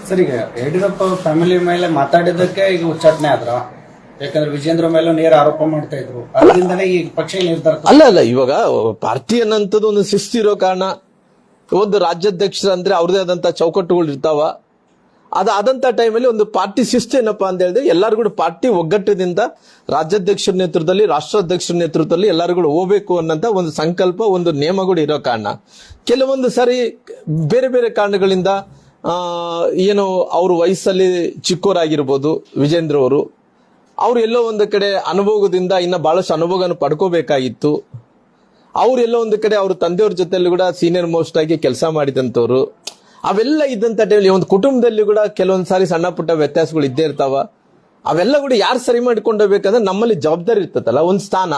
Sir, ಈಗ Yediyurappa family ಮೇಲೆ ಮಾತಾಡಿದ್ದಕ್ಕೆ ಈಗ ಉಚ್ಚಾಟನೆ ಆದ್ರ, ಯಾಕಂದ್ರೆ ವಿಜೇಂದ್ರ ಮೇಲೂ ನೇರ ಆರೋಪ ಮಾಡ್ತಾ ಇದ್ರು, ಅದರಿಂದನೇ ಈ ಪಕ್ಷ ನಿರ್ಧಾರ ಅಲ್ಲ ಇವಾಗ ಪಾರ್ಟಿ ಅನ್ನಂಥದ್ದು ಒಂದು ಶಿಸ್ತಿರೋ ಕಾರಣ, ಒಂದು ರಾಜ್ಯಾಧ್ಯಕ್ಷರ ಅಂದ್ರೆ ಅವ್ರದೇ ಆದಂತ ಚೌಕಟ್ಟುಗಳು ಇರ್ತಾವ. ಅದಾದಂತ ಟೈಮಲ್ಲಿ ಒಂದು ಪಾರ್ಟಿ ಶಿಸ್ತು ಏನಪ್ಪಾ ಅಂತ ಹೇಳಿದ್ರೆ ಎಲ್ಲರೂ ಕೂಡ ಪಾರ್ಟಿ ಒಗ್ಗಟ್ಟದಿಂದ ರಾಜ್ಯಾಧ್ಯಕ್ಷರ ನೇತೃತ್ವದಲ್ಲಿ, ರಾಷ್ಟ್ರಾಧ್ಯಕ್ಷರ ನೇತೃತ್ವದಲ್ಲಿ ಎಲ್ಲರೂ ಕೂಡ ಹೋಗ್ಬೇಕು ಅನ್ನೋಂತ ಒಂದು ಸಂಕಲ್ಪ, ಒಂದು ನಿಯಮಗಳು ಇರೋ ಕಾರಣ ಕೆಲವೊಂದು ಸಾರಿ ಬೇರೆ ಬೇರೆ ಕಾರಣಗಳಿಂದ ಏನು ಅವ್ರ ವಯಸ್ಸಲ್ಲಿ ಚಿಕ್ಕೋರಾಗಿರ್ಬೋದು ವಿಜೇಂದ್ರ ಅವರು ಎಲ್ಲೋ ಒಂದು ಕಡೆ ಅನುಭವದಿಂದ ಇನ್ನ ಬಹಳಷ್ಟು ಅನುಭವನ ಪಡ್ಕೋಬೇಕಾಗಿತ್ತು. ಎಲ್ಲೋ ಒಂದು ಕಡೆ ಅವ್ರ ತಂದೆಯವ್ರ ಜೊತೆಲಿ ಕೂಡ ಸೀನಿಯರ್ ಮೋಸ್ಟ್ ಆಗಿ ಕೆಲಸ ಮಾಡಿದಂತವ್ರು. ಅವೆಲ್ಲ ಇದ್ದಂತ ಟೈಮಲ್ಲಿ ಒಂದು ಕುಟುಂಬದಲ್ಲಿ ಕೂಡ ಕೆಲವೊಂದ್ ಸಾರಿ ಸಣ್ಣ ಪುಟ್ಟ ವ್ಯತ್ಯಾಸಗಳು ಇದ್ದೇ ಇರ್ತಾವ. ಅವೆಲ್ಲ ಕೂಡ ಯಾರು ಸರಿ ಮಾಡಿಕೊಂಡೋಗ್ಬೇಕಂದ್ರೆ ನಮ್ಮಲ್ಲಿ ಜವಾಬ್ದಾರಿ ಇರ್ತದಲ್ಲ, ಒಂದು ಸ್ಥಾನ,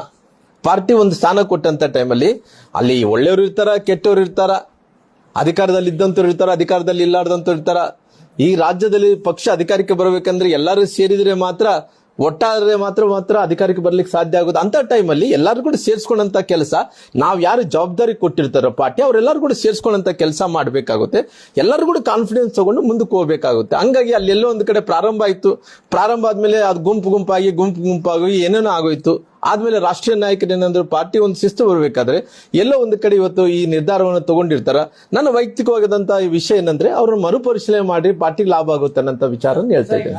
ಪಾರ್ಟಿ ಒಂದು ಸ್ಥಾನ ಕೊಟ್ಟಂತ ಟೈಮಲ್ಲಿ ಅಲ್ಲಿ ಒಳ್ಳೆಯವರು ಇರ್ತಾರ, ಕೆಟ್ಟವ್ರು ಇರ್ತಾರ, ಅಧಿಕಾರದಲ್ಲಿ ಇದ್ದಂತವ್ರು ಇರ್ತಾರ, ಅಧಿಕಾರದಲ್ಲಿ ಇಲ್ಲಾರ್ದಂತವ್ರು ಇರ್ತಾರ. ಈ ರಾಜ್ಯದಲ್ಲಿ ಪಕ್ಷ ಅಧಿಕಾರಕ್ಕೆ ಬರಬೇಕಂದ್ರೆ ಎಲ್ಲರೂ ಸೇರಿದ್ರೆ ಮಾತ್ರ, ಒಟ್ಟಾರೆ ಮಾತ್ರ ಅಧಿಕಾರಕ್ಕೆ ಬರ್ಲಿಕ್ಕೆ ಸಾಧ್ಯ ಆಗೋದು. ಅಂತ ಟೈಮಲ್ಲಿ ಎಲ್ಲರೂ ಕೂಡ ಸೇರ್ಸ್ಕೊಂಡಂತ ಕೆಲಸ, ನಾವ್ ಯಾರು ಜವಾಬ್ದಾರಿ ಕೊಟ್ಟಿರ್ತಾರೋ ಪಾರ್ಟಿ ಅವರೆಲ್ಲರೂ ಕೂಡ ಸೇರ್ಸ್ಕೊಂಡಂತ ಕೆಲಸ ಮಾಡ್ಬೇಕಾಗುತ್ತೆ. ಎಲ್ಲರೂ ಕೂಡ ಕಾನ್ಫಿಡೆನ್ಸ್ ತಗೊಂಡು ಮುಂದಕ್ಕೆ ಹೋಗ್ಬೇಕಾಗುತ್ತೆ. ಹಂಗಾಗಿ ಅಲ್ಲೆಲ್ಲೋ ಒಂದು ಕಡೆ ಪ್ರಾರಂಭ ಆಯ್ತು. ಪ್ರಾರಂಭ ಆದ್ಮೇಲೆ ಅದು ಗುಂಪಾಗಿ ಏನೇನೋ ಆಗೋಯ್ತು. ಆದ್ಮೇಲೆ ರಾಷ್ಟ್ರೀಯ ನಾಯಕರು ಏನಂದ್ರೆ ಪಾರ್ಟಿ ಒಂದು ಶಿಸ್ತು ಬರಬೇಕಾದ್ರೆ ಎಲ್ಲೋ ಒಂದು ಕಡೆ ಇವತ್ತು ಈ ನಿರ್ಧಾರವನ್ನು ತಗೊಂಡಿರ್ತಾರ. ನನ್ನ ವೈಯಕ್ತಿಕವಾದಂತಹ ವಿಷಯ ಏನಂದ್ರೆ ಅವ್ರನ್ನ ಮರುಪರಿಶೀಲನೆ ಮಾಡಿ ಪಾರ್ಟಿಗೆ ಲಾಭ ಆಗುತ್ತೆ ಅನ್ನೋ ವಿಚಾರ ಹೇಳ್ತಾ ಇದ್ದೇನೆ.